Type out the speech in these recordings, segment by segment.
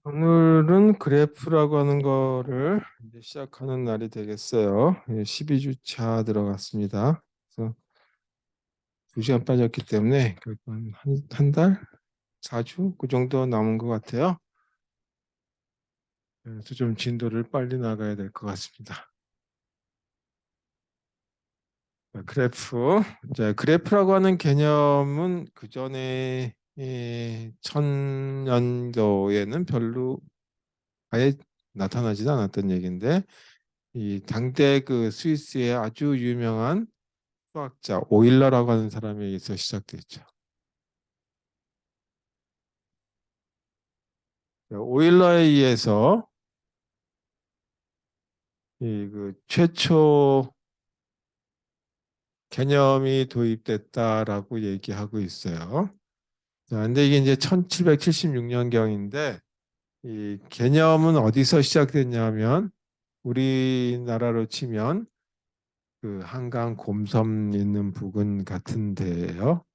오늘은 그래프라고 하는 거를 이제 시작하는 날이 되겠어요. 12주차 들어갔습니다. 그래서 2시간 빠졌기 때문에 결국은 한 달, 4주 그 정도 남은 것 같아요. 그래서 좀 진도를 빨리 나가야 될 것 같습니다. 그래프. 자, 그래프라고 하는 개념은 그 전에 1000년도에는 별로 아예 나타나지도 않았던 얘기인데 이 당대 그 스위스의 아주 유명한 수학자 오일러라고 하는 사람에 의해서 시작됐죠. 오일러에 의해서 이 그 최초 개념이 도입됐다라고 얘기하고 있어요. 자, 근데 이게 이제 1776년경인데 이 개념은 어디서 시작됐냐면 우리나라로 치면 그 한강 곰섬 있는 부근 같은 데예요.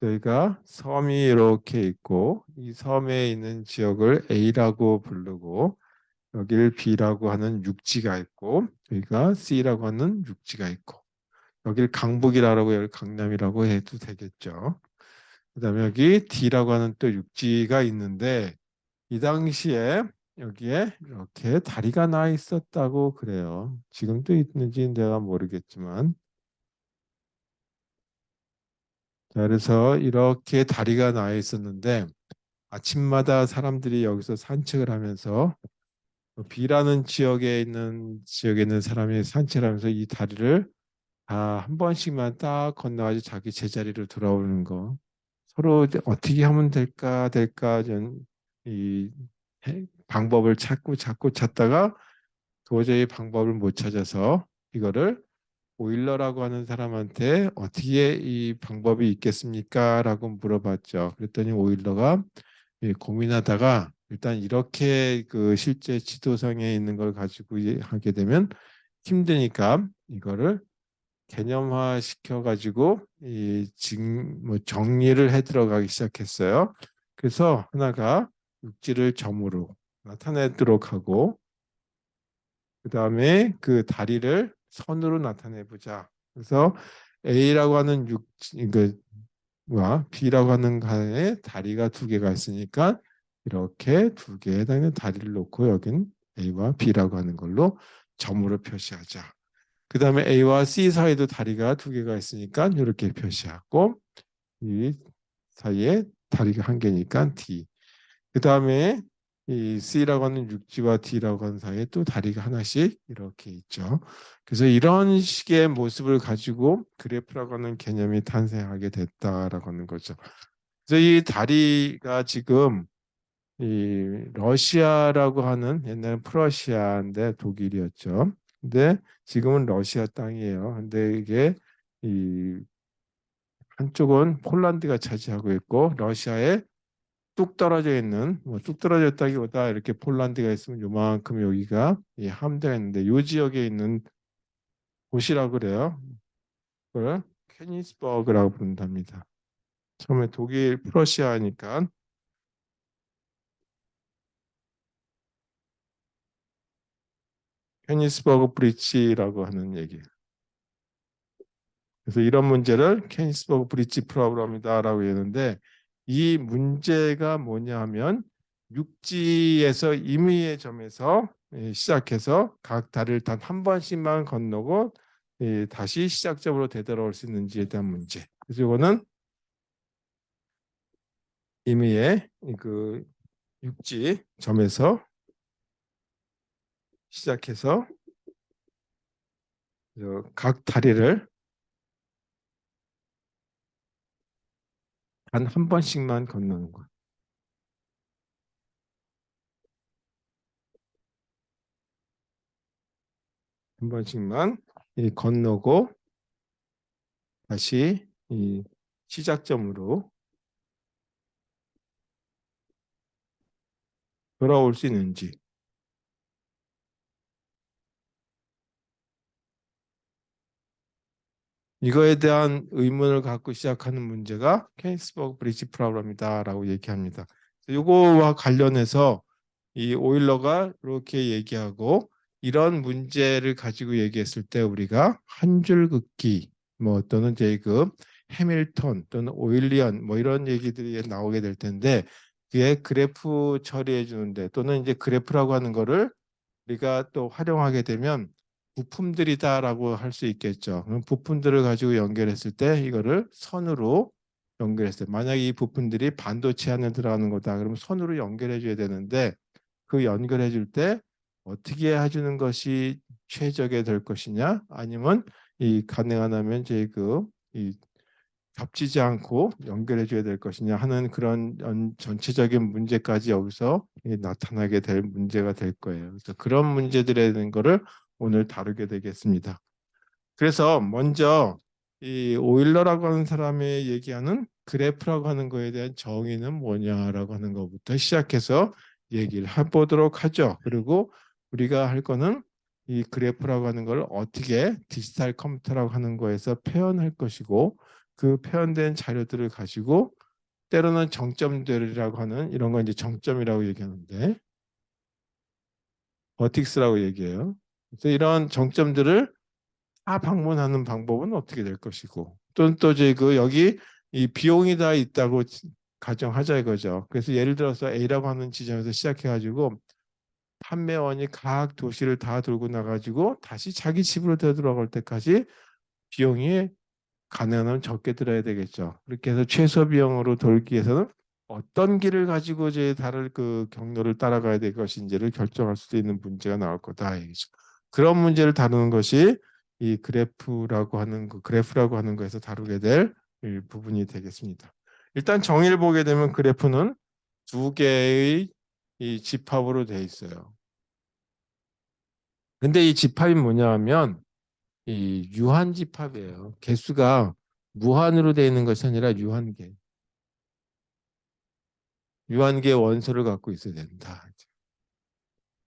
저희가 섬이 이렇게 있고 이 섬에 있는 지역을 A라고 부르고 여기를 B라고 하는 육지가 있고 여기가 C라고 하는 육지가 있고 여기를 강북이라고 여기 강남이라고 해도 되겠죠. 그다음에 여기 D라고 하는 또 육지가 있는데 이 당시에 여기에 이렇게 다리가 나 있었다고 그래요. 지금도 있는지 내가 모르겠지만 자, 그래서 이렇게 다리가 나 있었는데 아침마다 사람들이 여기서 산책을 하면서 B라는 지역에 있는 사람이 산책을 하면서 이 다리를 다 한 번씩만 딱 건너가지고 자기 제자리로 돌아오는 거. 서로 이제 어떻게 하면 될까 이 방법을 찾고 찾다가 도저히 방법을 못 찾아서 이거를 오일러라고 하는 사람한테 어떻게 이 방법이 있겠습니까? 라고 물어봤죠. 그랬더니 오일러가 고민하다가 일단 이렇게 그 실제 지도상에 있는 걸 가지고 하게 되면 힘드니까 이거를 개념화 시켜 가지고 뭐 정리를 해 들어가기 시작했어요. 그래서 하나가 육지를 점으로 나타내도록 하고 그다음에 그 다리를 선으로 나타내 보자. 그래서 A라고 하는 육지 와 B라고 하는 간에 다리가 두 개가 있으니까 이렇게 두 개에 해당하는 다리를 놓고 여긴 A와 B라고 하는 걸로 점으로 표시하자. 그 다음에 A와 C 사이에도 다리가 두 개가 있으니까 이렇게 표시하고 이 사이에 다리가 한 개니까 D. 그 다음에 이 C라고 하는 육지와 D라고 하는 사이에 또 다리가 하나씩 이렇게 있죠. 그래서 이런 식의 모습을 가지고 그래프라고 하는 개념이 탄생하게 됐다라고 하는 거죠. 그래서 이 다리가 지금 이 러시아라고 하는 옛날엔 프러시아인데 독일이었죠. 근데 지금은 러시아 땅이에요. 근데 이게 이 한쪽은 폴란드가 차지하고 있고 러시아에 뚝 떨어져 있는 뭐 뚝 떨어졌다기보다 이렇게 폴란드가 있으면 요만큼 여기가 이 함대가 있는데 요 지역에 있는 곳이라고 그래요. 그걸 케니스버그라고 부른답니다. 처음에 독일 프러시아니까 케니스버그 브릿지라고 하는 얘기. 그래서 이런 문제를 케니스버그 브릿지 프로그램이다라고 했는데 이 문제가 뭐냐 하면 육지에서 임의의 점에서 시작해서 각 다리를 단 한 번씩만 건너고 다시 시작점으로 되돌아올 수 있는지에 대한 문제. 그래서 이거는 임의의 그 육지 점에서 시작해서 각 다리를 단 한 번씩만 건너는 거. 한 번씩만 건너고 다시 이 시작점으로 돌아올 수 있는지 이거에 대한 의문을 갖고 시작하는 문제가 케니스버그 브릿지 프로그램이다라고 얘기합니다. 이거와 관련해서 이 오일러가 이렇게 얘기하고 이런 문제를 가지고 얘기했을 때 우리가 한 줄 긋기 뭐 또는 제이급 해밀턴 또는 오일리언 뭐 이런 얘기들이 나오게 될 텐데 그게 그래프 처리해 주는데 또는 이제 그래프라고 하는 거를 우리가 또 활용하게 되면 부품들이다라고 할 수 있겠죠. 그럼 부품들을 가지고 연결했을 때 이거를 선으로 연결했어요. 만약에 이 부품들이 반도체 안에 들어가는 거다. 그러면 선으로 연결해 줘야 되는데 그 연결해 줄 때 어떻게 해주는 것이 최적의 될 것이냐 아니면 이 가능하다면 이제 그이 겹치지 않고 연결해 줘야 될 것이냐 하는 그런 전체적인 문제까지 여기서 나타나게 될 문제가 될 거예요. 그래서 그런 문제들에 대한 거를 오늘 다루게 되겠습니다. 그래서 먼저 이 오일러라고 하는 사람의 얘기하는 그래프라고 하는 거에 대한 정의는 뭐냐라고 하는 것부터 시작해서 얘기를 해보도록 하죠. 그리고 우리가 할 거는 이 그래프라고 하는 걸 어떻게 디지털 컴퓨터라고 하는 거에서 표현할 것이고 그 표현된 자료들을 가지고 때로는 정점들이라고 하는 이런 거 이제 정점이라고 얘기하는데 버틱스라고 얘기해요. 그래서 이런 정점들을 다 방문하는 방법은 어떻게 될 것이고 또는 또 이제 그 여기 이 비용이 다 있다고 가정하자 이거죠. 그래서 예를 들어서 A라고 하는 지점에서 시작해가지고 판매원이 각 도시를 다 돌고 나가지고 다시 자기 집으로 되돌아갈 때까지 비용이 가능한 적게 들어야 되겠죠. 그렇게 해서 최소 비용으로 돌기 위해서는 어떤 길을 가지고 이제 다른 그 경로를 따라가야 될 것인지를 결정할 수도 있는 문제가 나올 거다. 얘기죠. 그런 문제를 다루는 것이 이 그래프라고 하는 거에서 다루게 될 부분이 되겠습니다. 일단 정의를 보게 되면 그래프는 두 개의 이 집합으로 되어 있어요. 근데 이 집합이 뭐냐 하면 이 유한집합이에요. 개수가 무한으로 되어 있는 것이 아니라 유한계. 유한계 원소를 갖고 있어야 된다.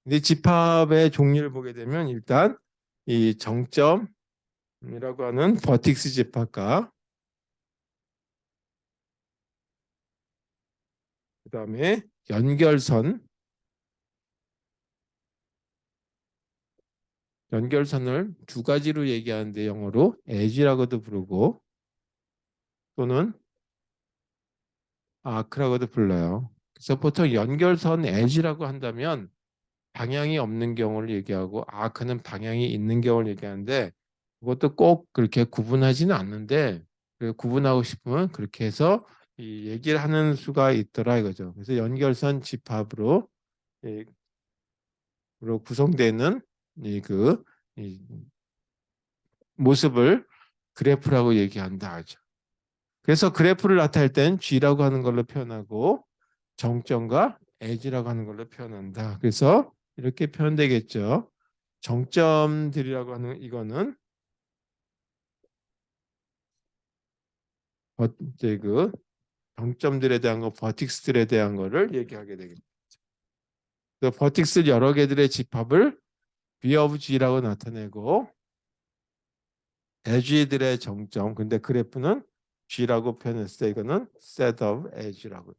근데 집합의 종류를 보게 되면 일단 이 정점이라고 하는 버틱스 집합과 그다음에 연결선, 연결선을 두 가지로 얘기하는데 영어로 edge라고도 부르고 또는 arc라고도 불러요. 그래서 보통 연결선 edge라고 한다면 방향이 없는 경우를 얘기하고 그는 방향이 있는 경우를 얘기하는데 그것도 꼭 그렇게 구분하지는 않는데 구분하고 싶으면 그렇게 해서 이 얘기를 하는 수가 있더라 이거죠. 그래서 연결선 집합으로 구성되는 이 모습을 그래프라고 얘기한다 하죠. 그래서 그래프를 나타낼 땐 G라고 하는 걸로 표현하고 정점과 edge라고 하는 걸로 표현한다. 그래서 이렇게 표현되겠죠. 정점들이라고 하는 이거는 이제 그 정점들에 대한 거, 버틱스들에 대한 거를 얘기하게 되겠죠. 그 버틱스 여러 개들의 집합을 B of G라고 나타내고 edge들의 정점, 근데 그래프는 G라고 표현했을 때 이거는 set of edge라고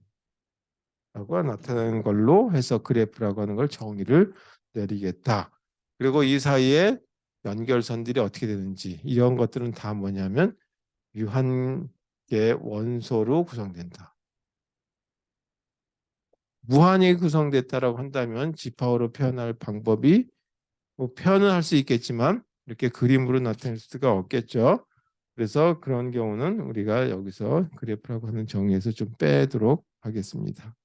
나타내는 걸로 해서 그래프라고 하는 걸 정의를 내리겠다. 그리고 이 사이에 연결선들이 어떻게 되는지 이런 것들은 다 뭐냐면 유한계 원소로 구성된다. 무한히 구성됐다라고 한다면 집합으로 표현할 방법이 뭐 표현은 할 수 있겠지만 이렇게 그림으로 나타낼 수가 없겠죠. 그래서 그런 경우는 우리가 여기서 그래프라고 하는 정의에서 좀 빼도록 하겠습니다.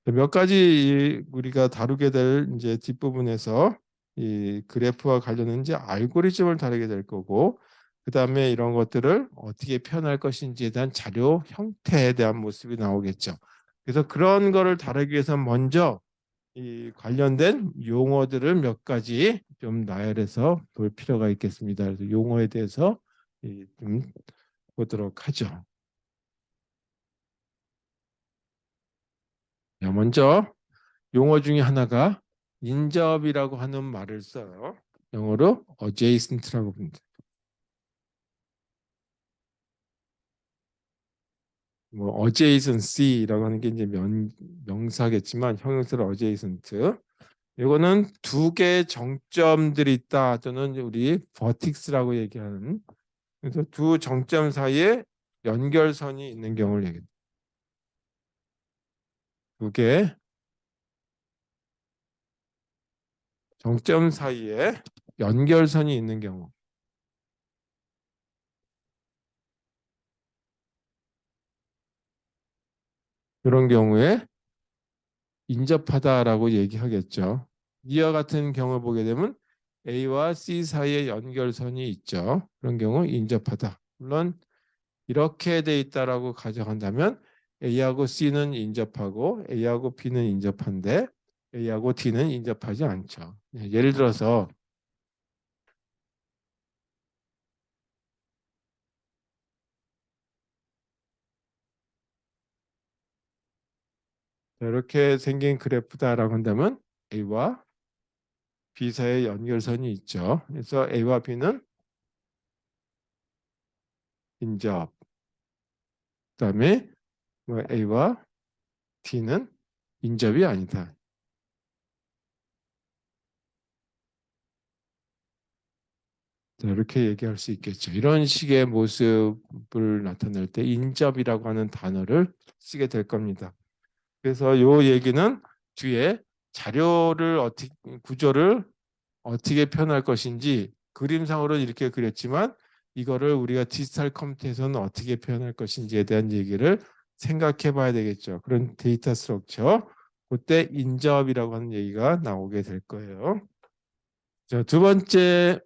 몇 가지 우리가 다루게 될 이제 뒷부분에서 이 그래프와 관련된 이제 알고리즘을 다루게 될 거고 그다음에 이런 것들을 어떻게 표현할 것인지에 대한 자료 형태에 대한 모습이 나오겠죠. 그래서 그런 거를 다루기 위해서 먼저 이 관련된 용어들을 몇 가지 좀 나열해서 볼 필요가 있겠습니다. 그래서 용어에 대해서 좀 보도록 하죠. 먼저 용어 중에 하나가 인접이라고 하는 말을 써요. 영어로 adjacent라고 부릅니다. 뭐 adjacency라고 하는 게 이제 명사겠지만 형용사로 adjacent. 이거는 두 개의 정점들이 있다 또는 우리 버틱스라고 얘기하는 그래서 두 정점 사이에 연결선이 있는 경우를 얘기합니다. 두 개 정점 사이에 연결선이 있는 경우 그런 경우에 인접하다라고 얘기하겠죠. 이와 같은 경우 보게 되면 A와 C 사이에 연결선이 있죠. 그런 경우 인접하다. 물론 이렇게 돼 있다라고 가정한다면 A하고 C는 인접하고 A하고 B는 인접한데 A하고 D는 인접하지 않죠. 예를 들어서 이렇게 생긴 그래프다라고 한다면 A와 B 사이에 연결선이 있죠. 그래서 A와 B는 인접. 그다음에 뭐 A와 D는 인접이 아니다. 이렇게 얘기할 수 있겠죠. 이런 식의 모습을 나타낼 때 인접이라고 하는 단어를 쓰게 될 겁니다. 그래서 이 얘기는 뒤에 자료를 어떻게 구조를 어떻게 표현할 것인지 그림상으로는 이렇게 그렸지만 이거를 우리가 디지털 컴퓨터에서는 어떻게 표현할 것인지에 대한 얘기를 생각해 봐야 되겠죠. 그런 데이터 스트럭처 그때 인접이라고 하는 얘기가 나오게 될 거예요. 자, 두 번째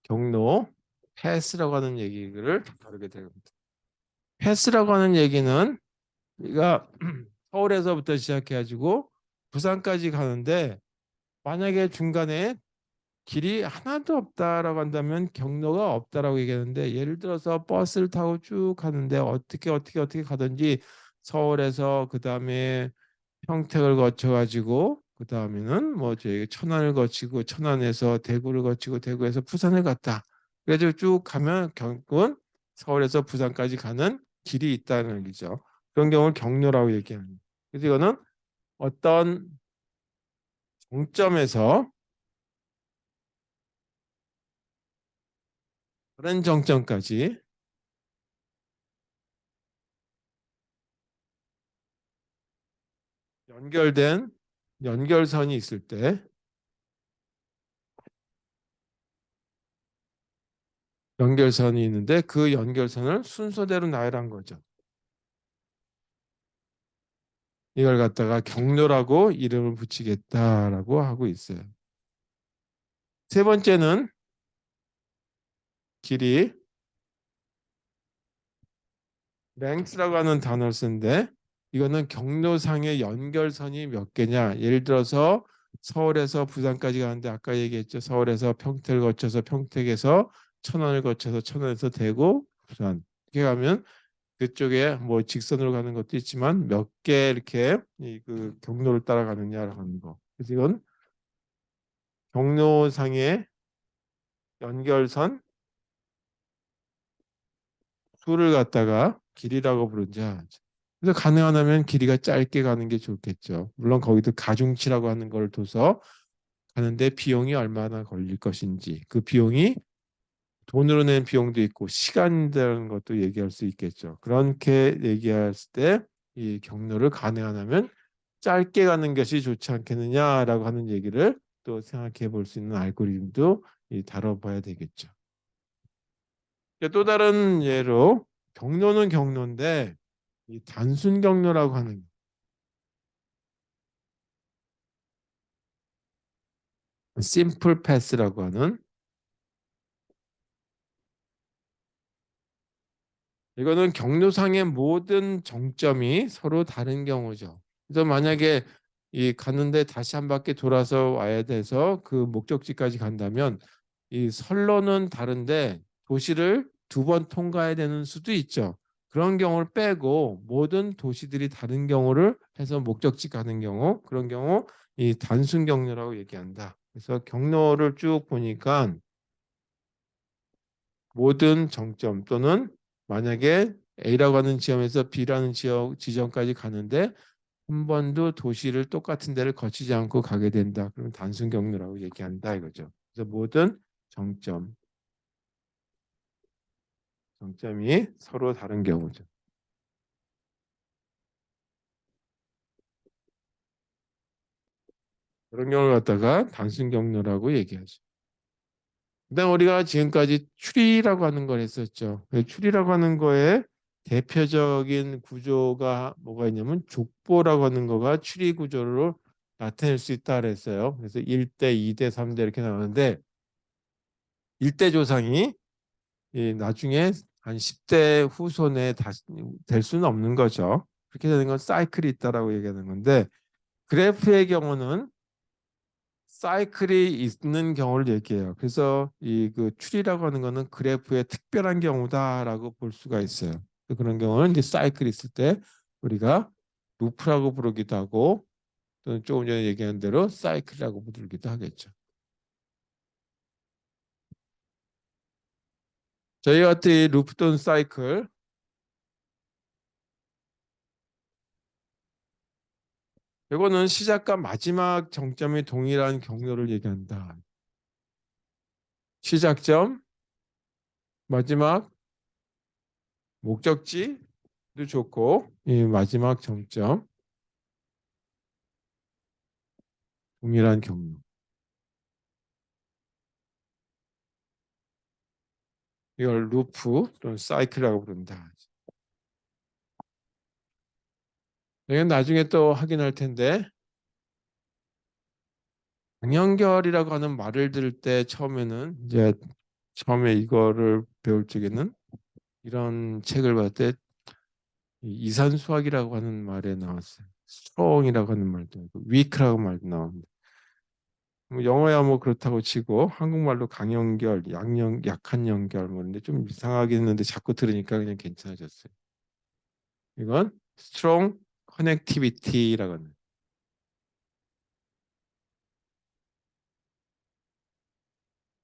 경로 패스라고 하는 얘기를 다루게 됩니다. 패스라고 하는 얘기는 우리가 서울에서부터 시작해가지고 부산까지 가는데 만약에 중간에 길이 하나도 없다라고 한다면 경로가 없다라고 얘기하는데 예를 들어서 버스를 타고 쭉 가는데 어떻게 가든지 서울에서 그 다음에 평택을 거쳐가지고 그 다음에는 뭐 저희 천안을 거치고 천안에서 대구를 거치고 대구에서 부산을 갔다. 그래서 쭉 가면 결국은 서울에서 부산까지 가는 길이 있다는 얘기죠. 그런 경우를 경로라고 얘기합니다. 그래서 이거는 어떤 정점에서 다른 정점까지 연결된 연결선이 있을 때 연결선이 있는데 그 연결선을 순서대로 나열한 거죠. 이걸 갖다가 경로라고 이름을 붙이겠다라고 하고 있어요. 세 번째는 길이 length라고 하는 단어를 쓰는데 이거는 경로상의 연결선이 몇 개냐. 예를 들어서 서울에서 부산까지 가는데 아까 얘기했죠. 서울에서 평택을 거쳐서 평택에서 천안을 거쳐서 천안에서 대구, 부산 이렇게 가면 그쪽에 뭐 직선으로 가는 것도 있지만 몇 개 이렇게 그 경로를 따라가느냐라고 하는 거. 그래서 이건 경로상의 연결선 수를 갖다가 길이라고 부르자. 그래서 가능하다면 길이가 짧게 가는 게 좋겠죠. 물론 거기도 가중치라고 하는 걸 둬서 가는데 비용이 얼마나 걸릴 것인지 그 비용이 돈으로 낸 비용도 있고 시간이라는 것도 얘기할 수 있겠죠. 그렇게 얘기했을 때 이 경로를 가능하다면 짧게 가는 것이 좋지 않겠느냐라고 하는 얘기를 또 생각해 볼 수 있는 알고리즘도 다뤄봐야 되겠죠. 또 다른 예로 경로는 경로인데 이 단순 경로라고 하는 심플 패스라고 하는 이거는 경로상의 모든 정점이 서로 다른 경우죠. 그래서 만약에 이 가는데 다시 한 바퀴 돌아서 와야 돼서 그 목적지까지 간다면 이 선로는 다른데 도시를 두 번 통과해야 되는 수도 있죠. 그런 경우를 빼고 모든 도시들이 다른 경우를 해서 목적지 가는 경우 그런 경우 이 단순 경로라고 얘기한다. 그래서 경로를 쭉 보니까 모든 정점 또는 만약에 A라고 하는 지점에서 B라는 지점까지 가는데 한 번도 도시를 똑같은 데를 거치지 않고 가게 된다. 그러면 단순 경로라고 얘기한다 이거죠. 그래서 모든 정점, 정점이 서로 다른 경우죠. 그런 경우를 갖다가 단순 경로라고 얘기하죠. 그다음 우리가 지금까지 추리라고 하는 걸 했었죠. 추리라고 하는 거에 대표적인 구조가 뭐가 있냐면 족보라고 하는 거가 추리 구조로 나타낼 수 있다 그랬어요. 그래서 1대, 2대, 3대 이렇게 나오는데 1대 조상이 나중에 한 10대 후손에 다시 될 수는 없는 거죠. 그렇게 되는 건 사이클이 있다라고 얘기하는 건데 그래프의 경우는 사이클이 있는 경우를 얘기해요. 그래서 이 그 추리라고 하는 거는 그래프의 특별한 경우다라고 볼 수가 있어요. 그런 경우는 이제 사이클이 있을 때 우리가 루프라고 부르기도 하고 또는 조금 전에 얘기한 대로 사이클이라고 부르기도 하겠죠. 저희 같은 이 루프 또는 사이클 이거는 시작과 마지막 정점이 동일한 경로를 얘기한다. 시작점, 마지막 목적지도 좋고 이 마지막 정점 동일한 경로. 이걸 루프 또는 사이클이라고 부른다. 이건 나중에 또 확인할 텐데 방연결이라고 하는 말을 들을 때 처음에는 이제 처음에 이거를 배울 적에는 이런 책을 봤을 때 이산수학이라고 하는 말에 나왔어요. 스트롱이라고 하는 말도 있고 위크라고 말도 나옵니다. 뭐 영어야 뭐 그렇다고 치고 한국말로 강연결, 약한 연결 뭐 근데 좀 이상하긴 했는데 자꾸 들으니까 그냥 괜찮아졌어요. 이건 strong connectivity라고 하는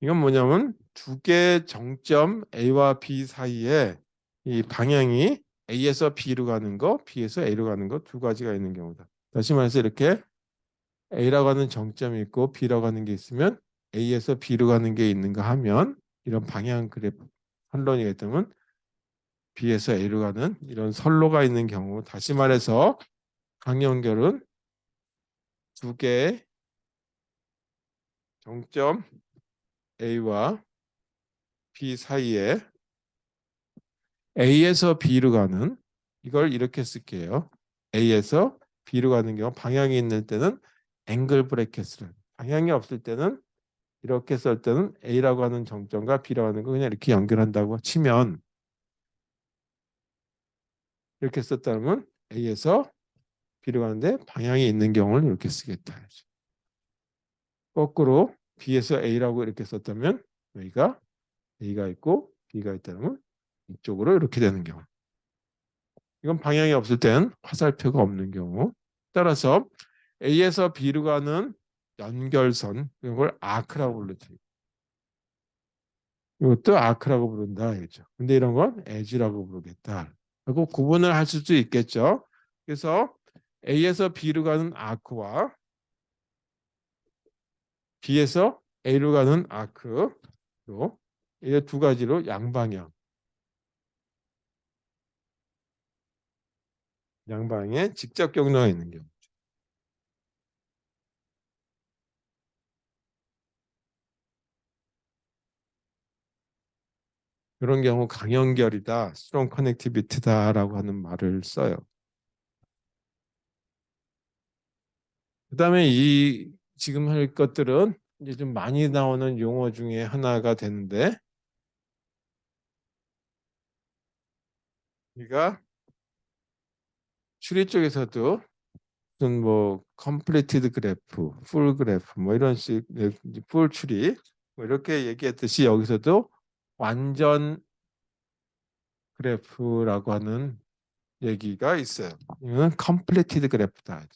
이건 뭐냐면 두 개의 정점 A와 B 사이에 이 방향이 A에서 B로 가는 거, B에서 A로 가는 거 두 가지가 있는 경우다. 다시 말해서 이렇게 A라고 하는 정점이 있고 B라고 하는 게 있으면 A에서 B로 가는 게 있는가 하면 이런 방향 그래프 선론이 있다면 B에서 A로 가는 이런 선로가 있는 경우 다시 말해서 강연결은 두 개의 정점 A와 B 사이에 A에서 B로 가는 이걸 이렇게 쓸게요. A에서 B로 가는 경우 방향이 있는 때는 앵글 브래켓을 방향이 없을 때는 이렇게 쓸 때는 A라고 하는 정점과 B라고 하는 거 그냥 이렇게 연결한다고 치면 이렇게 썼다면 A에서 B로 가는데 방향이 있는 경우를 이렇게 쓰겠다. 거꾸로 B에서 A라고 이렇게 썼다면 여기가 A가 있고 B가 있다면 이쪽으로 이렇게 되는 경우. 이건 방향이 없을 땐 화살표가 없는 경우. 따라서 A에서 B로 가는 연결선 이걸 아크라고 부르죠. 이것도 아크라고 부른다 알겠죠. 근데 이런 건 에지라고 부르겠다. 그리고 구분을 할 수도 있겠죠. 그래서 A에서 B로 가는 아크와 B에서 A로 가는 아크로 이두 가지로 양방에 직접 경로가 있는 경우. 이런 경우 강연결이다, strong connectivity다라고 하는 말을 써요. 그다음에 이 지금 할 것들은 이제 좀 많이 나오는 용어 중에 하나가 되는데 우리가 추리 쪽에서도 무슨 뭐 completed 그래프, full 그래프 뭐 이런 식 full 추리 뭐 이렇게 얘기했듯이 여기서도 완전 그래프라고 하는 얘기가 있어요. 이거는 completed 그래프다.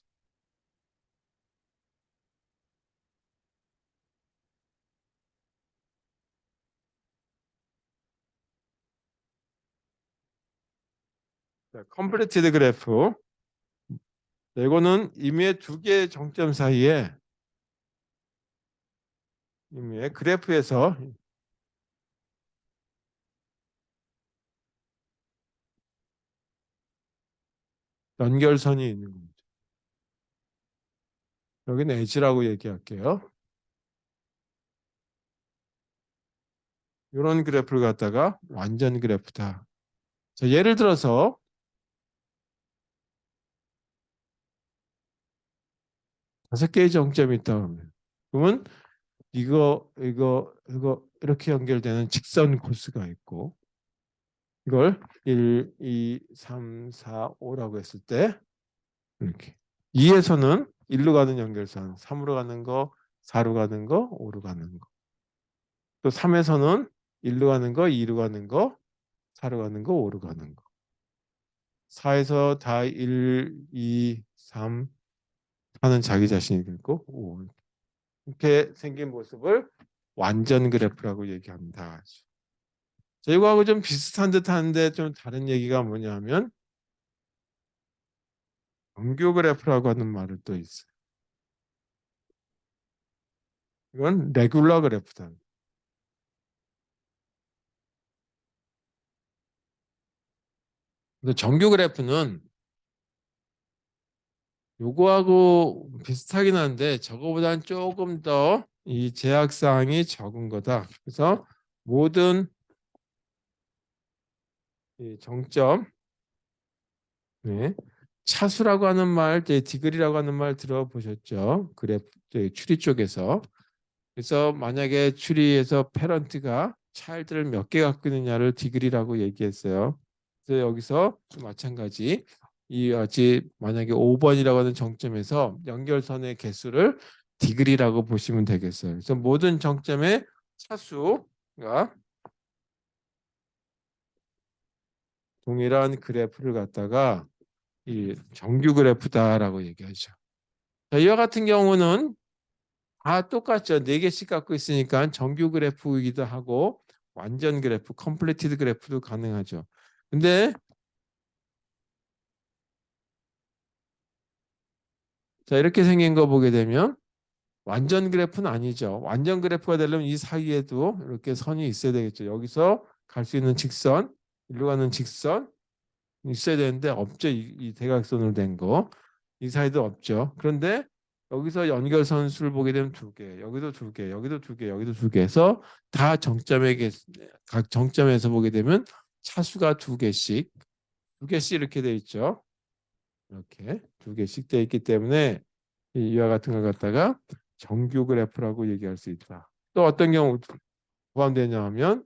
자, 컴플리티드 그래프. 이거는 임의의 두 개의 정점 사이에 임의의 그래프에서 연결선이 있는 겁니다. 여기는 H라고 얘기할게요. 이런 그래프를 갖다가 완전 그래프다. 자, 예를 들어서 다섯 개의 정점이 있다 하면 그러면 이거 이렇게 연결되는 직선 코스가 있고 이걸 1, 2, 3, 4, 5라고 했을 때 이렇게 2에서는 1로 가는 연결선, 3으로 가는 거, 4로 가는 거, 5로 가는 거. 또 3에서는 1로 가는 거, 2로 가는 거, 4로 가는 거, 5로 가는 거. 4에서 다 1, 2, 3 하는 자기 자신이 있고 5. 이렇게 생긴 모습을 완전 그래프라고 얘기합니다. 자, 이거하고 좀 비슷한 듯 하는데 좀 다른 얘기가 뭐냐면 정규 그래프라고 하는 말을 또 있어요. 이건 레귤러 그래프다. 근데 정규 그래프는 요거하고 비슷하긴 한데 저거보다는 조금 더 이 제약 사항이 적은 거다. 그래서 모든 이 정점, 네. 차수라고 하는 말, 디그리라고 하는 말 들어보셨죠? 그래프 추리 쪽에서. 그래서 만약에 추리에서 패런트가 차일드를 몇 개 갖고 있느냐를 디그리라고 얘기했어요. 그래서 여기서 마찬가지 이 만약에 5번이라고 하는 정점에서 연결선의 개수를 디그리라고 보시면 되겠어요. 그래서 모든 정점의 차수가 동일한 그래프를 갖다가 이 정규 그래프다라고 얘기하죠. 자, 이와 같은 경우는 다 똑같죠. 4개씩 갖고 있으니까 정규 그래프이기도 하고 완전 그래프, 컴플리티드 그래프도 가능하죠. 근데 자, 이렇게 생긴 거 보게 되면 완전 그래프는 아니죠. 완전 그래프가 되려면 이 사이에도 이렇게 선이 있어야 되겠죠. 여기서 갈 수 있는 직선, 일로 가는 직선 있어야 되는데 없죠. 이 대각선으로 된 거. 이 사이도 없죠. 그런데 여기서 연결선 수를 보게 되면 두 개, 여기도 두 개, 여기도 두 개, 여기도 두 개 해서 다 정점에게 각 정점에서 보게 되면 차수가 두 개씩 이렇게 돼 있죠. 이렇게 두 개씩 돼 있기 때문에 이와 같은 걸 갖다가 정규 그래프라고 얘기할 수 있다. 또 어떤 경우 포함되냐 하면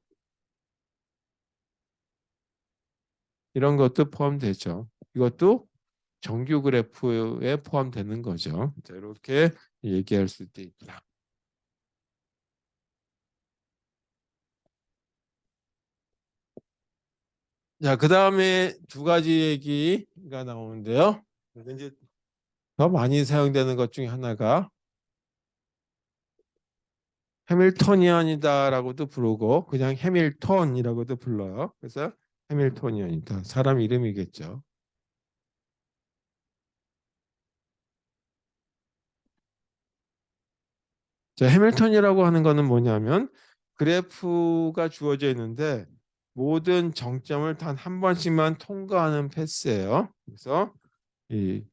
이런 것도 포함되죠. 이것도 정규 그래프에 포함되는 거죠. 자, 이렇게 얘기할 수 있다. 자, 그 다음에 두 가지 얘기가 나오는데요. 이제 더 많이 사용되는 것 중에 하나가 해밀토니언이다라고도 부르고 그냥 해밀턴이라고도 불러요. 그래서 해밀토니언이다. 사람 이름이겠죠. 자, 해밀턴이라고 하는 거는 뭐냐면 그래프가 주어져 있는데 모든 정점을 단 한 번씩만 통과하는 패스예요. 그래서 이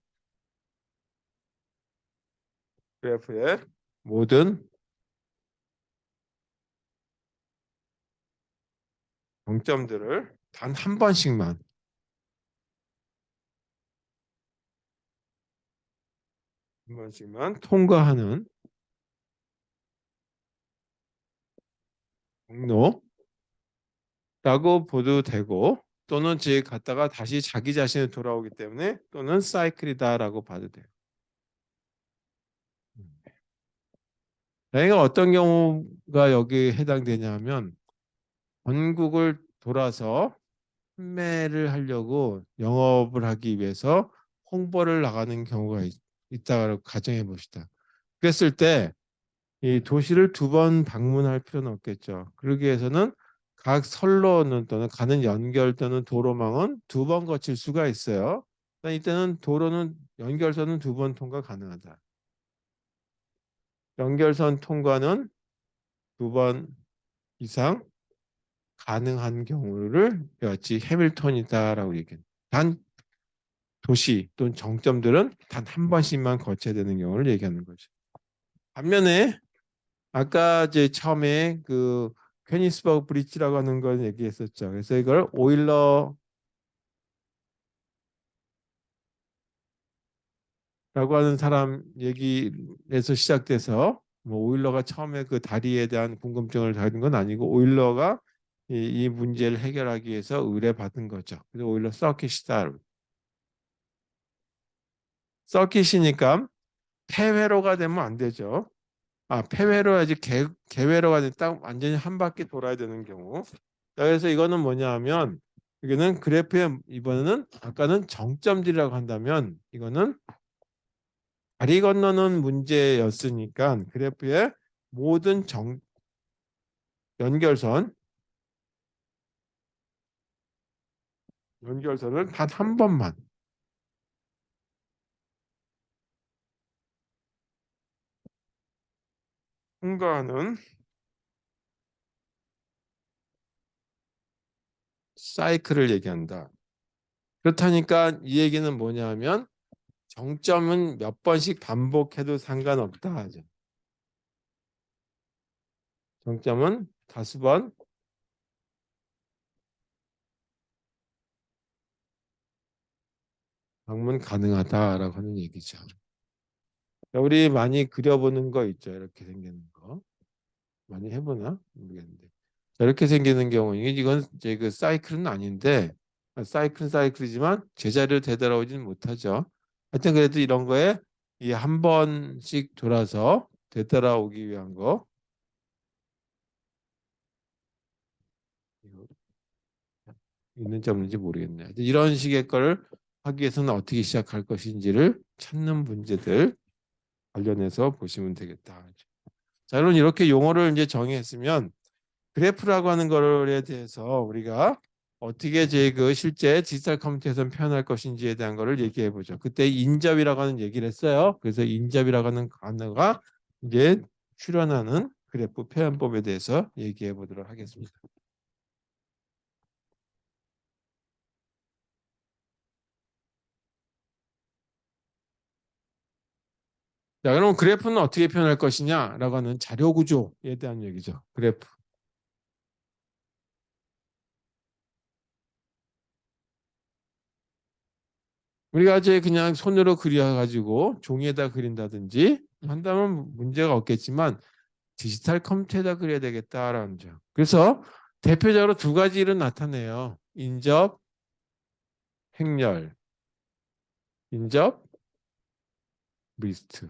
그래프의 모든 정점들을 단 한 번씩만 통과하는 경로라고 보도 되고 또는 즉 갔다가 다시 자기 자신을 돌아오기 때문에 또는 사이클이다라고 봐도 돼요. 내가 어떤 경우가 여기에 해당되냐면 전국을 돌아서 판매를 하려고 영업을 하기 위해서 홍보를 나가는 경우가 있다고 가정해 봅시다. 그랬을 때 이 도시를 두 번 방문할 필요는 없겠죠. 그러기 위해서는 각 선로는 또는 가는 연결 또는 도로망은 두 번 거칠 수가 있어요. 이때는 도로는 연결선은 두 번 통과 가능하다. 연결선 통과는 두 번 이상 가능한 경우를 여지 해밀턴이다라고 얘기합니다. 단 도시 또는 정점들은 단 한 번씩만 거쳐야 되는 경우를 얘기하는 거죠. 반면에 아까 이제 처음에 그 케니스버그 브릿지라고 하는 걸 얘기했었죠. 그래서 이걸 오일러라고 하는 사람 얘기에서 시작돼서 뭐 오일러가 처음에 그 다리에 대한 궁금증을 가진 건 아니고 오일러가 이 문제를 해결하기 위해서 의뢰받은 거죠. 그래서 오일러 서킷이다. 서킷이니까 폐회로가 되면 안 되죠. 폐회로야지 개회로가 딱 완전히 한 바퀴 돌아야 되는 경우. 자, 그래서 이거는 뭐냐 하면 이거는 그래프의 이번에는 아까는 정점들이라고 한다면 이거는 다리 건너는 문제였으니까 그래프의 모든 연결선 연결선을 단 한 번만 통과하는 사이클을 얘기한다. 그렇다니까 이 얘기는 뭐냐 면 정점은 몇 번씩 반복해도 상관없다 하죠. 정점은 다수 번 방문 가능하다라고 하는 얘기죠. 우리 많이 그려보는 거 있죠. 이렇게 생기는 거. 많이 해보나? 모르겠는데. 이렇게 생기는 경우 이건 이제 그 사이클은 아닌데 사이클은 사이클이지만 제자리로 되돌아오지는 못하죠. 하여튼 그래도 이런 거에 이 한 번씩 돌아서 되돌아오기 위한 거 이거 있는지 없는지 모르겠네요. 이런 식의 걸 하기 위해서는 어떻게 시작할 것인지를 찾는 문제들 관련해서 보시면 되겠다. 자, 여러분 이렇게 용어를 이제 정의했으면 그래프라고 하는 거에 대해서 우리가 어떻게 제 그 실제 디지털 컴퓨터에서 표현할 것인지에 대한 거를 얘기해 보죠. 그때 인접이라고 하는 얘기를 했어요. 그래서 인접이라고 하는 단어가 이제 출현하는 그래프 표현법에 대해서 얘기해 보도록 하겠습니다. 자, 그럼 그래프는 어떻게 표현할 것이냐라고 하는 자료 구조에 대한 얘기죠. 그래프. 우리가 이제 그냥 손으로 그려가지고 종이에다 그린다든지 한다면 문제가 없겠지만 디지털 컴퓨터에다 그려야 되겠다라는 점. 그래서 대표적으로 두 가지를 나타내요. 인접, 행렬, 인접, 리스트.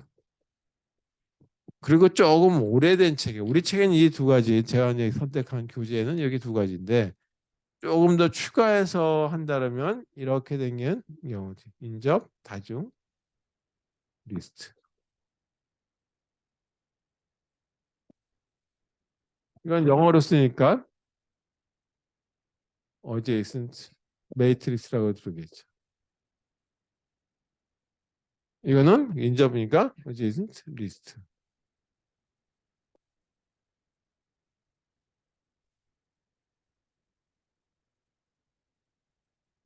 그리고 조금 오래된 책에 우리 책에는 이 두 가지 제가 이제 선택한 교재는 여기 두 가지인데 조금 더 추가해서 한다면 이렇게 된 경우지. 인접, 다중, 리스트. 이건 영어로 쓰니까 adjacent matrix라고 부르겠죠. 이거는 인접이니까 adjacent list.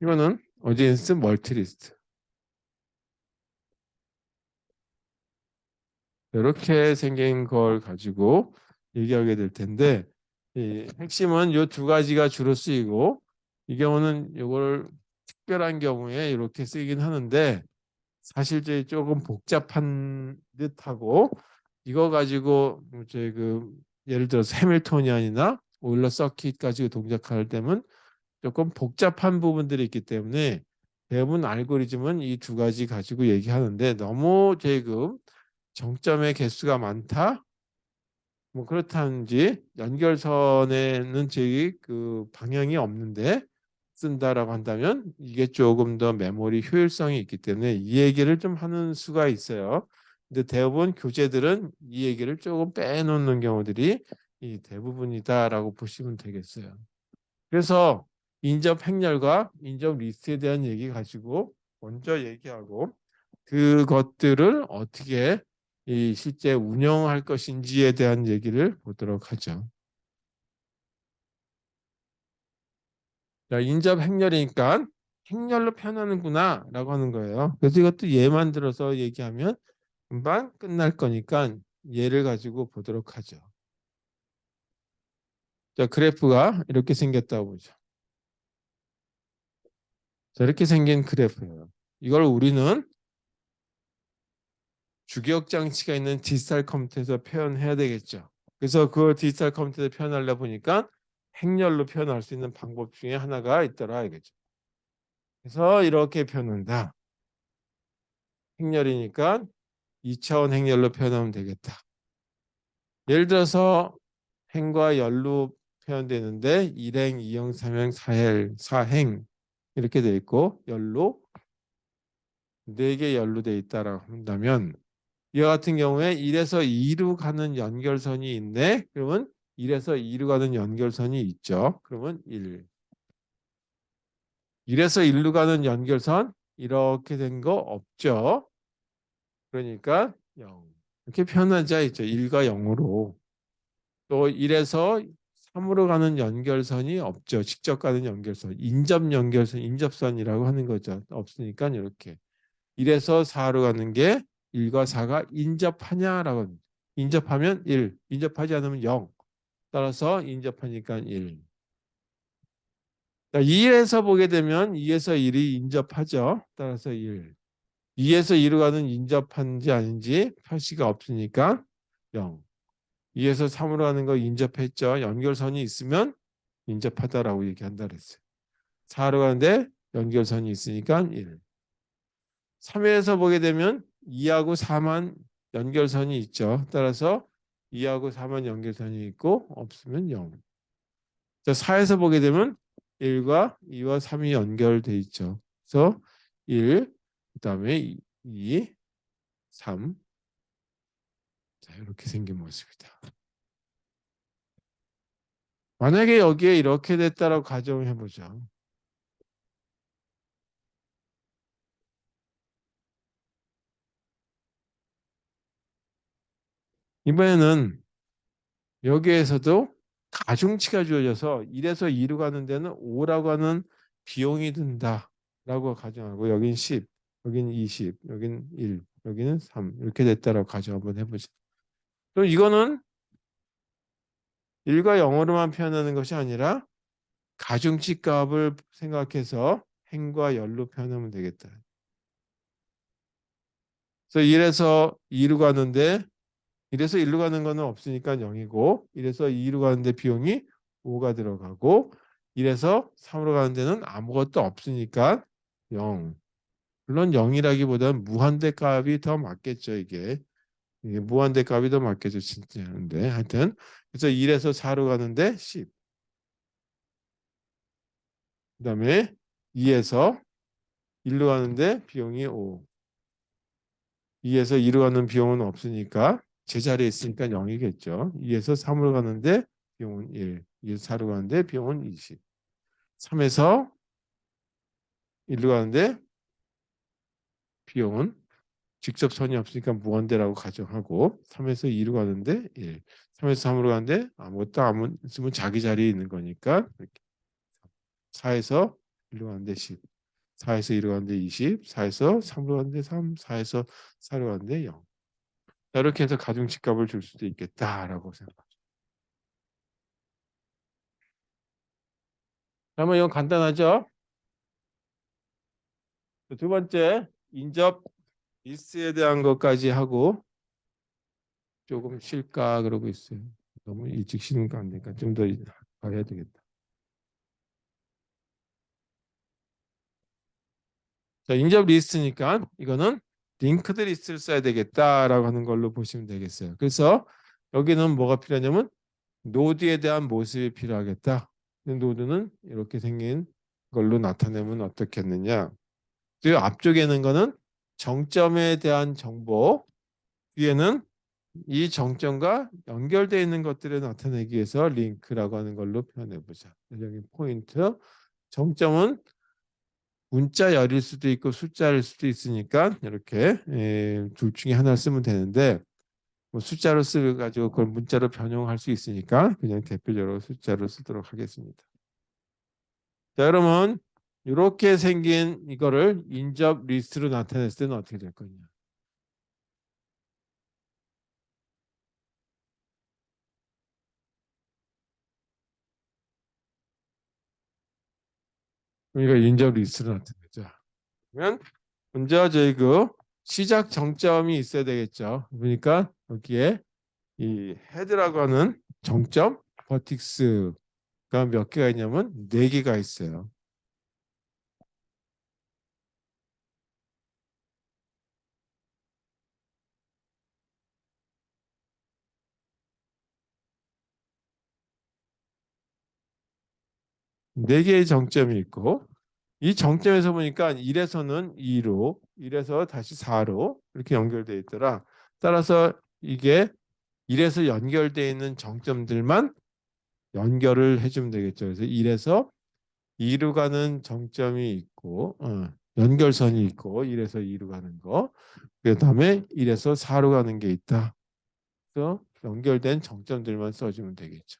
이거는 adjacent multilist. 이렇게 생긴 걸 가지고 얘기하게 될 텐데 이 핵심은 이 두 가지가 주로 쓰이고 이 경우는 이걸 특별한 경우에 이렇게 쓰이긴 하는데 사실 이제 조금 복잡한 듯하고 이거 가지고 이제 그 예를 들어서 해밀토니안이나 오일러 서킷 가지고 동작할 때는 조금 복잡한 부분들이 있기 때문에 대부분 알고리즘은 이 두 가지 가지고 얘기하는데 너무 지금 정점의 개수가 많다. 뭐 그렇다는지 연결선에는 제 그 방향이 없는데 쓴다라고 한다면 이게 조금 더 메모리 효율성이 있기 때문에 이 얘기를 좀 하는 수가 있어요. 근데 대부분 교재들은 이 얘기를 조금 빼놓는 경우들이 이 대부분이다라고 보시면 되겠어요. 그래서 인접 행렬과 인접 리스트에 대한 얘기 가지고 먼저 얘기하고 그것들을 어떻게 이 실제 운영할 것인지에 대한 얘기를 보도록 하죠. 자, 인접 행렬이니까 행렬로 표현하는구나 라고 하는 거예요. 그래서 이것도 예만 들어서 얘기하면 금방 끝날 거니까 예를 가지고 보도록 하죠. 자, 그래프가 이렇게 생겼다고 보죠. 자, 이렇게 생긴 그래프예요. 이걸 우리는 주기억 장치가 있는 디지털 컴퓨터에서 표현해야 되겠죠. 그래서 그 디지털 컴퓨터에 표현하려 보니까 행렬로 표현할 수 있는 방법 중에 하나가 있더라 이거죠. 그래서 이렇게 표현한다. 행렬이니까 2차원 행렬로 표현하면 되겠다. 예를 들어서 행과 열로 표현되는데 1행, 2형, 3형, 4행, 4행 이렇게 돼 있고 열로 4개 열로 돼 있다라고 한다면 이와 같은 경우에 1에서 2로 가는 연결선이 있네. 그러면 1에서 2로 가는 연결선이 있죠. 그러면 1. 1에서 1로 가는 연결선 이렇게 된 거 없죠. 그러니까 0. 이렇게 표현하자 있죠. 1과 0으로. 또 1에서 3으로 가는 연결선이 없죠. 직접 가는 연결선. 인접 연결선, 인접선이라고 하는 거죠. 없으니까 이렇게. 1에서 4로 가는 게 1과 4가 인접하냐라고 합니다. 인접하면 1, 인접하지 않으면 0. 따라서 인접하니까 1. 2에서 보게 되면 2에서 1이 인접하죠. 따라서 1. 2에서 2로 가는 인접한지 아닌지 표시가 없으니까 0. 2에서 3으로 가는 거 인접했죠. 연결선이 있으면 인접하다라고 얘기한다 그랬어요. 4로 가는데 연결선이 있으니까 1. 3에서 보게 되면 2하고 4만 연결선이 있죠. 따라서 2하고 4만 연결선이 있고 없으면 0. 자, 4에서 보게 되면 1과 2와 3이 연결돼 있죠. 그래서 1, 그다음에 2, 3. 자, 이렇게 생긴 모습이다. 만약에 여기에 이렇게 됐다라고 가정을 해보죠. 이번에는 여기에서도 가중치가 주어져서 1에서 2로 가는 데는 5라고 하는 비용이 든다라고 가정하고 여긴 10, 여긴 20, 여긴 1, 여기는 3 이렇게 됐다라고 가정 한번 해보죠. 그럼 이거는 1과 0으로만 표현하는 것이 아니라 가중치 값을 생각해서 행과 열로 표현하면 되겠다. 그래서 1에서 2로 가는데 1에서 1로 가는 거는 없으니까 0이고 1에서 2로 가는데 비용이 5가 들어가고 1에서 3으로 가는 데는 아무것도 없으니까 0. 물론 0이라기보다는 무한대 값이 더 맞겠죠. 이게 무한대 값이 더 맞겠죠. 진짜인데 하여튼 그래서 1에서 4로 가는데 10. 그다음에 2에서 1로 가는데 비용이 5. 2에서 2로 가는 비용은 없으니까 제자리에 있으니까 0이겠죠. 2에서 3으로 가는데 비용은 1. 2에서 4로 가는데 비용은 20. 3에서 1로 가는데 비용은 직접 선이 없으니까 무한대라고 가정하고 3에서 2로 가는데 1. 3에서 3으로 가는데 아무것도 안 있으면 자기 자리에 있는 거니까 이렇게 4에서 1로 가는데 10. 4에서 1로 가는데 20. 4에서 3으로 가는데 3. 4에서 4로 가는데 0. 이렇게 해서 가중치값을 줄 수도 있겠다라고 생각합니다. 그러면 이건 간단하죠? 두 번째 인접 리스트에 대한 것까지 하고 조금 쉴까 그러고 있어요. 너무 일찍 쉬는 거 안 되니까 좀 더 해야 되겠다. 자, 인접 리스트니까 이거는 링크드 리스트를 써야 되겠다라고 하는 걸로 보시면 되겠어요. 그래서 여기는 뭐가 필요하냐면 노드에 대한 모습이 필요하겠다. 노드는 이렇게 생긴 걸로 나타내면 어떻겠느냐. 그 앞쪽에 있는 거는 정점에 대한 정보, 뒤에는 이 정점과 연결되어 있는 것들을 나타내기 위해서 링크라고 하는 걸로 표현해 보자. 여기 포인트. 정점은 문자열일 수도 있고 숫자일 수도 있으니까 이렇게 둘 중에 하나를 쓰면 되는데 뭐 숫자로 쓰가지고 그걸 문자로 변형할 수 있으니까 그냥 대표적으로 숫자로 쓰도록 하겠습니다. 자, 그러면 이렇게 생긴 이거를 인접 리스트로 나타냈을 때는 어떻게 될 거냐? 그러니까 인접 리스트로 나타내죠. 그러면 먼저 저희 그 시작 정점이 있어야 되겠죠. 그러니까 여기에 이 헤드라고 하는 정점 버틱스가 몇 개가 있냐면 4개가 있어요. 네 개의 정점이 있고 이 정점에서 보니까 1에서는 2로 1에서 다시 4로 이렇게 연결되어 있더라. 따라서 이게 1에서 연결되어 있는 정점들만 연결을 해주면 되겠죠. 그래서 1에서 2로 가는 정점이 있고 연결선이 있고 1에서 2로 가는 거. 그다음에 1에서 4로 가는 게 있다. 그래서 연결된 정점들만 써주면 되겠죠.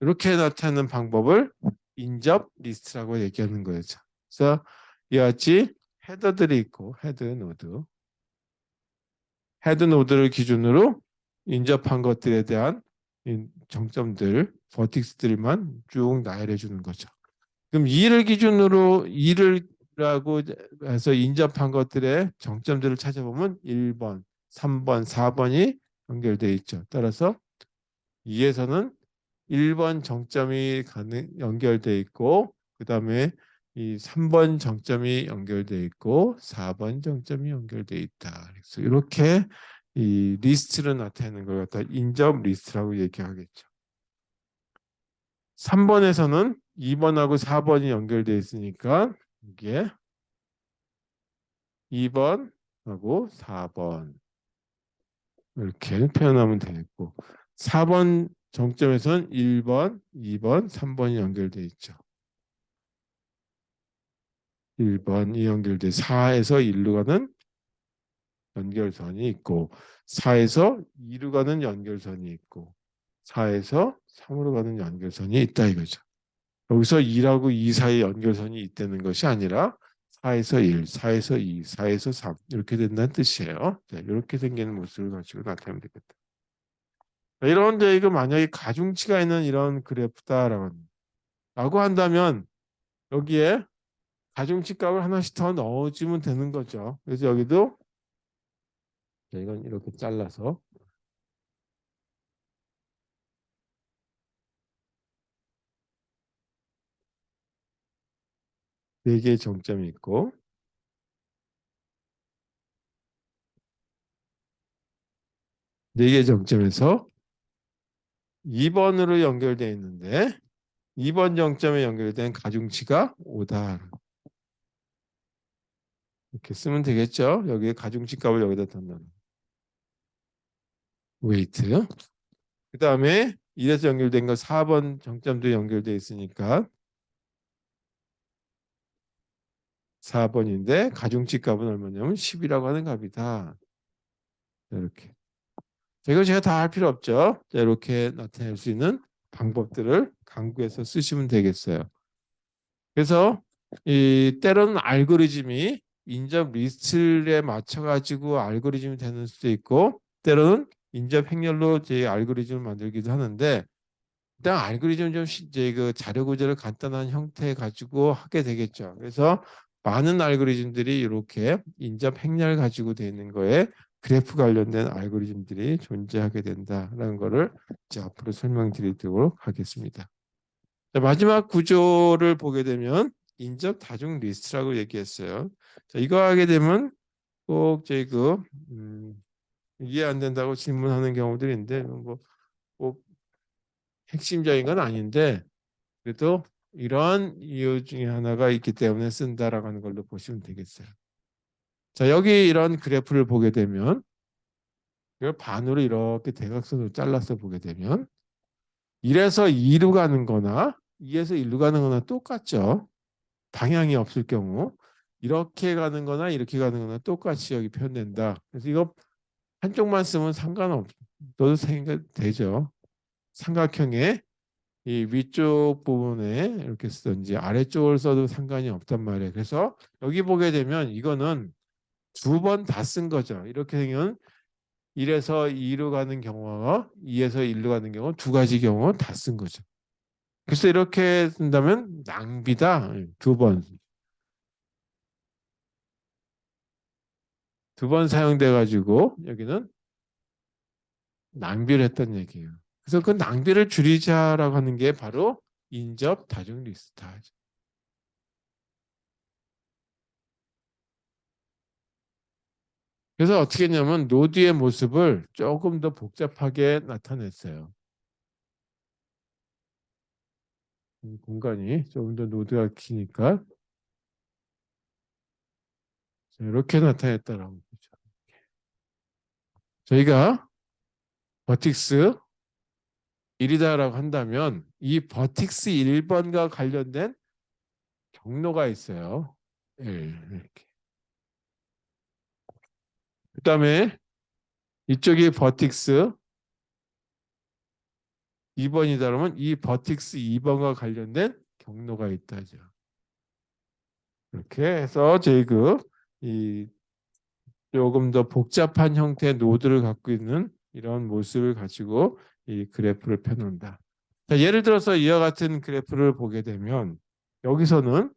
이렇게 나타내는 방법을 인접 리스트라고 얘기하는 거죠. 그래서 이와 같이 헤더들이 있고 헤드 노드를 기준으로 인접한 것들에 대한 정점들, 버틱스들만 쭉 나열해 주는 거죠. 그럼 2를 기준으로 2를 해서 인접한 것들의 정점들을 찾아보면 1번, 3번, 4번이 연결되어 있죠. 따라서 2에서는 1번 정점이 연결돼 있고 그다음에 이 3번 정점이 연결돼 있고 4번 정점이 연결돼 있다. 그래서 이렇게 이 리스트를 나타내는 걸 갖다 인접 리스트라고 얘기하겠죠. 3번에서는 2번하고 4번이 연결돼 있으니까 이게 2번하고 4번 이렇게 표현하면 되겠고 4번 정점에서는 1번, 2번, 3번이 연결돼 있죠. 1번이 연결돼 4에서 1로 가는 연결선이 있고 4에서 2로 가는 연결선이 있고 4에서 3으로 가는 연결선이 있다 이거죠. 여기서 2라고 2 사이 연결선이 있다는 것이 아니라 4에서 1, 4에서 2, 4에서 3 이렇게 된다는 뜻이에요. 자, 이렇게 생기는 모습을 가지고 나타내면 되겠다. 이런 이거 만약에 가중치가 있는 이런 그래프다라고 라고 한다면 여기에 가중치 값을 하나씩 더 넣어주면 되는 거죠. 그래서 여기도 이건 이렇게 잘라서 4개의 정점이 있고 4개의 정점에서 2번으로 연결되어 있는데 2번 정점에 연결된 가중치가 5다. 이렇게 쓰면 되겠죠. 여기에 가중치 값을 여기다 던져. 웨이트. 그 다음에 1에서 연결된 거 4번 정점도 연결되어 있으니까 4번인데 가중치 값은 얼마냐면 10이라고 하는 값이다. 이렇게. 이거 제가 다 할 필요 없죠. 자, 이렇게 나타낼 수 있는 방법들을 강구해서 쓰시면 되겠어요. 그래서 이 때로는 알고리즘이 인접 리스트에 맞춰 가지고 알고리즘이 되는 수도 있고 때로는 인접 행렬로 제 알고리즘을 만들기도 하는데 일단 알고리즘 좀 이제 그 자료 구조를 간단한 형태 가지고 하게 되겠죠. 그래서 많은 알고리즘들이 이렇게 인접 행렬 가지고 되는 거에 그래프 관련된 알고리즘들이 존재하게 된다라는 거를 이제 앞으로 설명드리도록 하겠습니다. 자, 마지막 구조를 보게 되면 인접 다중 리스트라고 얘기했어요. 자, 이거 하게 되면 꼭 저희 이해 안 된다고 질문하는 경우들이 있는데 뭐꼭 핵심적인 건 아닌데 그래도 이러한 이유 중에 하나가 있기 때문에 쓴다라고 하는 걸로 보시면 되겠어요. 자, 여기 이런 그래프를 보게 되면 이걸 반으로 이렇게 대각선으로 잘라서 보게 되면 1에서 2로 가는 거나 2에서 1로 가는 거나 똑같죠. 방향이 없을 경우 이렇게 가는 거나 이렇게 가는 거나 똑같이 여기 표현된다. 그래서 이거 한쪽만 쓰면 상관없어도 되죠. 삼각형의 이 위쪽 부분에 이렇게 쓰든지 아래쪽을 써도 상관이 없단 말이에요. 그래서 여기 보게 되면 이거는 두 번 다 쓴 거죠. 이렇게 되면 1에서 2로 가는 경우와 2에서 1로 가는 경우 두 가지 경우 다 쓴 거죠. 그래서 이렇게 쓴다면 낭비다. 두 번 사용돼 가지고 여기는 낭비를 했던 얘기예요. 그래서 그 낭비를 줄이자라고 하는 게 바로 인접 다중 리스트하죠. 그래서 어떻게 했냐면 노드의 모습을 조금 더 복잡하게 나타냈어요. 공간이 조금 더 노드가 기니까 이렇게 나타냈다라고 보죠. 저희가 버틱스 1이다라고 한다면 이 버틱스 1번과 관련된 경로가 있어요. 1 이렇게. 그다음에 이쪽이 버틱스 2번이다 그러면 이 버틱스 2번과 관련된 경로가 있다죠. 이렇게 해서 이 조금 더 복잡한 형태의 노드를 갖고 있는 이런 모습을 가지고 이 그래프를 펴놓는다. 자, 예를 들어서 이와 같은 그래프를 보게 되면 여기서는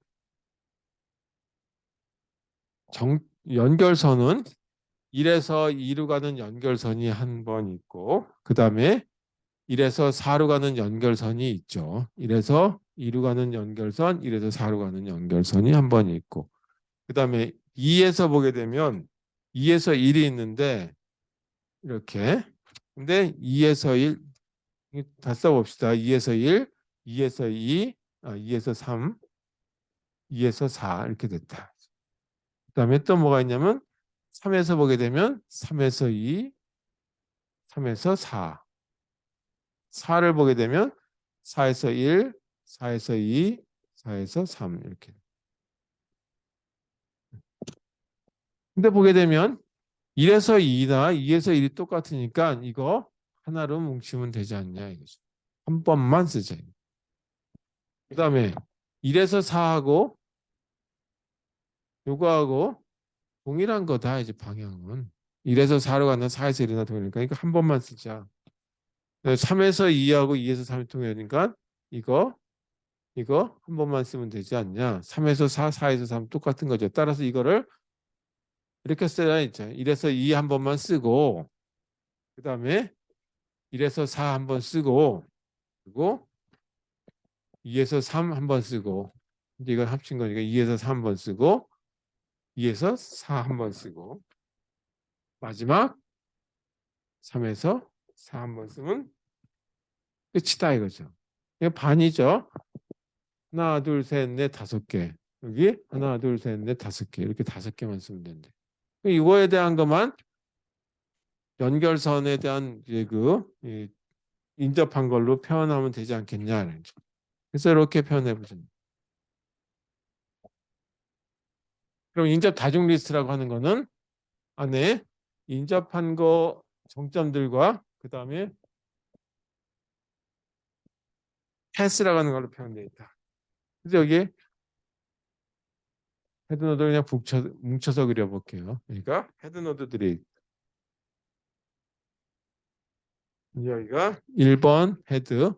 연결선은 1에서 2로 가는 연결선이 한 번 있고 그 다음에 1에서 4로 가는 연결선이 있죠. 1에서 2로 가는 연결선, 1에서 4로 가는 연결선이 한 번 있고 그 다음에 2에서 보게 되면 2에서 1이 있는데 이렇게 근데 2에서 1 다 써봅시다. 2에서 1, 2에서 2, 2에서 3, 2에서 4 이렇게 됐다. 그 다음에 또 뭐가 있냐면 3에서 보게 되면 3에서 2, 3에서 4, 4를 보게 되면 4에서 1, 4에서 2, 4에서 3 이렇게. 근데 보게 되면 1에서 2나 2에서 1이 똑같으니까 이거 하나로 뭉치면 되지 않냐 이거죠. 한 번만 쓰자. 그 다음에 1에서 4하고 요거하고 동일한 거다 이제 방향은. 1에서 4로 가는 4에서 1이나 동일하니까 이거 한 번만 쓰자. 3에서 2하고 2에서 3이 통일하니까 이거 한 번만 쓰면 되지 않냐. 3에서 4, 4에서 3 똑같은 거죠. 따라서 이거를 이렇게 써야 있죠. 1에서 2 한 번만 쓰고 그 다음에 1에서 4 한 번 쓰고 그리고 2에서 3 한 번 쓰고 이제 이걸 합친 거니까 2에서 3 한 번 쓰고 2에서 4 한 번 쓰고 마지막 3에서 4 한 번 쓰면 끝이다 이거죠. 이게 반이죠. 하나, 둘, 셋, 넷, 다섯 개. 여기 하나, 둘, 셋, 넷, 다섯 개. 이렇게 다섯 개만 쓰면 된대. 이거에 대한 것만 연결선에 대한 이제 인접한 걸로 표현하면 되지 않겠냐. 그래서 이렇게 표현해 보죠. 그럼 인접 다중 리스트라고 하는 거는 안에 인접한 거 정점들과 그 다음에 패스라고 하는 걸로 표현되어 있다. 그래서 여기 헤드노드를 그냥 뭉쳐서 그려볼게요. 그러니까 헤드노드들이 여기가 1번 헤드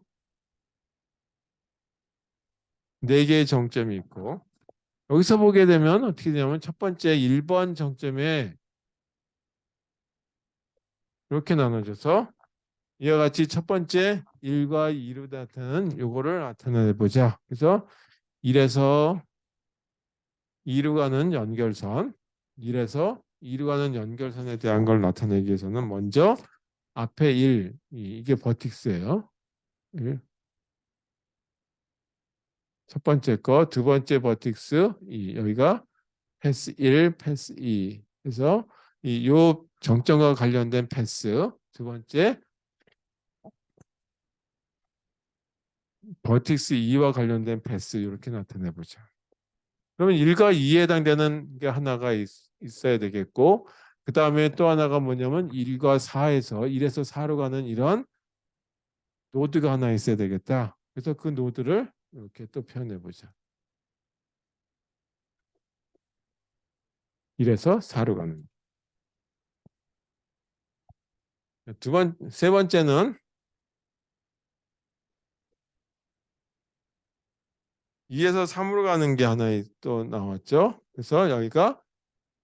4개의 정점이 있고 여기서 보게 되면 어떻게 되냐면 첫 번째 1번 정점에 이렇게 나눠져서 이와 같이 첫 번째 1과 2로 나타나는 요거를 나타내 보자. 그래서 1에서 2로 가는 연결선 1에서 2로 가는 연결선에 대한 걸 나타내기 위해서는 먼저 앞에 1 이게 버틱스예요. 1. 첫 번째 거, 두 번째 버틱스 여기가 패스 1, 패스 2. 그래서 요 정점과 관련된 패스. 두 번째, 버텍스 2와 관련된 패스 이렇게 나타내 보자. 그러면 1과 2에 해당되는 게 하나가 있어야 되겠고 그 다음에 또 하나가 뭐냐면 1과 4에서 1에서 4로 가는 이런 노드가 하나 있어야 되겠다. 그래서 그 노드를 이렇게 또 표현해 보자. 1에서 4로 가는. 세 번째는 2에서 3으로 가는 게 하나 또 나왔죠. 그래서 여기가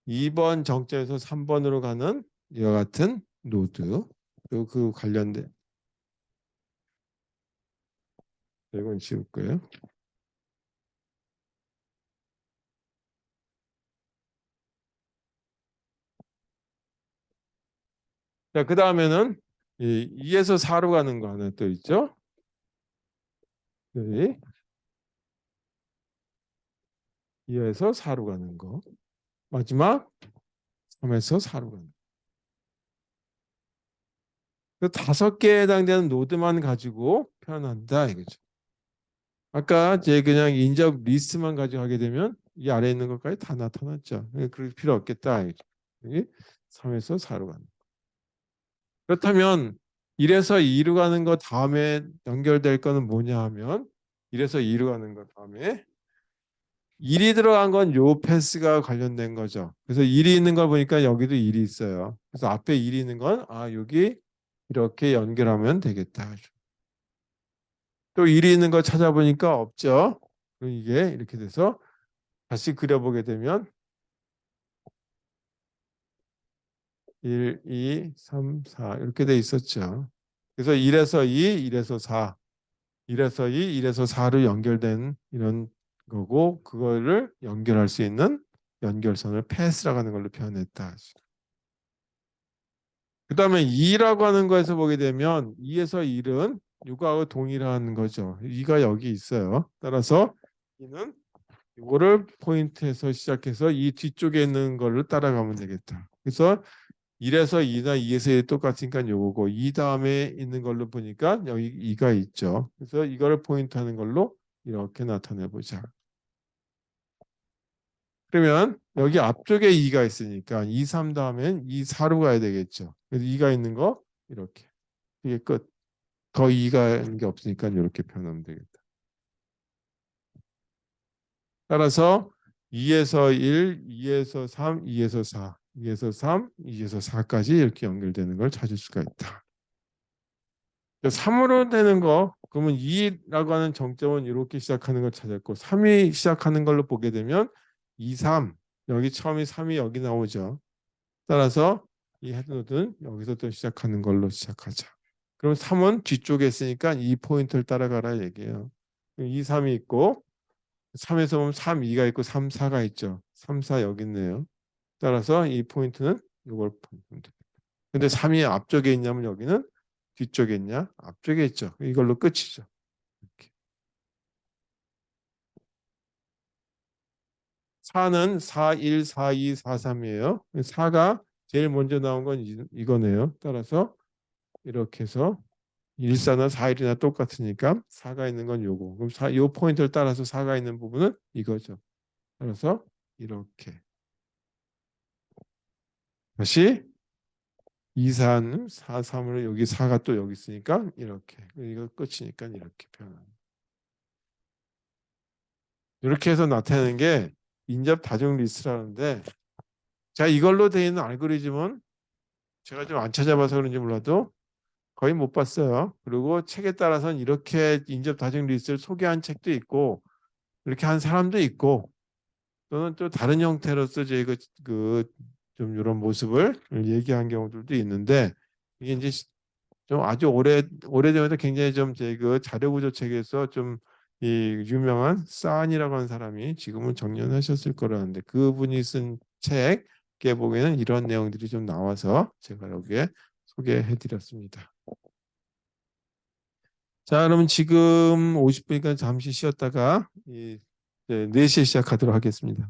2번 정점에서 3번으로 가는 이와 같은 노드. 그리고 그 관련된 이건 지울 거예요. 자, 그 다음에는 2에서 4로 가는 거 하나 또 있죠. 여기 2에서 4로 가는 거. 마지막 3에서 4로 가는 거. 그 5개에 해당되는 노드만 가지고 표현한다 이거죠. 아까 제 그냥 인접 리스트만 가지고 하게 되면 이 아래에 있는 것까지 다 나타났죠. 그럴 필요 없겠다 이거죠. 여기 3에서 4로 가는 거. 그렇다면 1에서 2로 가는 거 다음에 연결될 거는 뭐냐 하면 1에서 2로 가는 거 다음에 1이 들어간 건 요 패스가 관련된 거죠. 그래서 1이 있는 걸 보니까 여기도 1이 있어요. 그래서 앞에 1이 있는 건 여기 이렇게 연결하면 되겠다. 또 1이 있는 거 찾아보니까 없죠. 그럼 이게 이렇게 돼서 다시 그려보게 되면 1, 2, 3, 4 이렇게 돼 있었죠. 그래서 1에서 2, 1에서 4, 1에서 2, 1에서 4로 연결된 이런 거고 그거를 연결할 수 있는 연결선을 패스라고 하는 걸로 표현했다. 그 다음에 2라고 하는 거에서 보게 되면 2에서 1은 6하고 동일한 거죠. 2가 여기 있어요. 따라서 2는 이거를 포인트에서 시작해서 이 뒤쪽에 있는 거를 따라가면 되겠다. 그래서 1에서 2나 2에서 1이 똑같으니까 요거고 2 다음에 있는 걸로 보니까 여기 2가 있죠. 그래서 이거를 포인트 하는 걸로 이렇게 나타내 보자. 그러면 여기 앞쪽에 2가 있으니까 2, 3 다음엔 2, 4로 가야 되겠죠. 그래서 2가 있는 거 이렇게. 이게 끝. 더 2가 있는 게 없으니까 이렇게 표현하면 되겠다. 따라서 2에서 1, 2에서 3, 2에서 4, 2에서 3, 2에서 4까지 이렇게 연결되는 걸 찾을 수가 있다. 3으로 되는 거 그러면 2라고 하는 정점은 이렇게 시작하는 걸 찾았고 3이 시작하는 걸로 보게 되면 2, 3 여기 처음이 3이 여기 나오죠. 따라서 이 헤드노드는 여기서 또 시작하는 걸로 시작하자. 그럼 3은 뒤쪽에 있으니까 이 포인트를 따라가라 얘기예요. 2, 3이 있고 3에서 보면 3, 2가 있고 3, 4가 있죠. 3, 4 여기 있네요. 따라서 이 포인트는 이걸 보면 됩니다. 근데 3이 앞쪽에 있냐면 여기는 뒤쪽에 있냐? 앞쪽에 있죠. 이걸로 끝이죠. 이렇게. 4는 4, 1, 4, 2, 4, 3이에요. 4가 제일 먼저 나온 건 이거네요. 따라서 이렇게 해서 1사나 4일이나 똑같으니까 4가 있는 건 요거. 그럼 요 포인트를 따라서 4가 있는 부분은 이거죠. 따라서 이렇게. 다시 2, 4는 4, 3으로 여기 4가 또 여기 있으니까 이렇게. 이거 끝이니까 이렇게 표현합니다. 이렇게 해서 나타내는 게 인접 다중 리스트라는데 자 이걸로 되어 있는 알고리즘은 제가 좀 안 찾아봐서 그런지 몰라도 거의 못 봤어요. 그리고 책에 따라서는 이렇게 인접 다중 리스트를 소개한 책도 있고 이렇게 한 사람도 있고 또는 또 다른 형태로서 저희가 좀 이런 모습을 얘기한 경우들도 있는데 이게 이제 좀 아주 오래전에도 굉장히 좀 제 그 자료 구조 책에서 좀 이 유명한 사안이라고 하는 사람이 지금은 정년하셨을 거라는데 그분이 쓴 책에 보면은 이런 내용들이 좀 나와서 제가 여기에 소개해 드렸습니다. 자, 그러면 지금 50분이니까 잠시 쉬었다가 4시에 시작하도록 하겠습니다.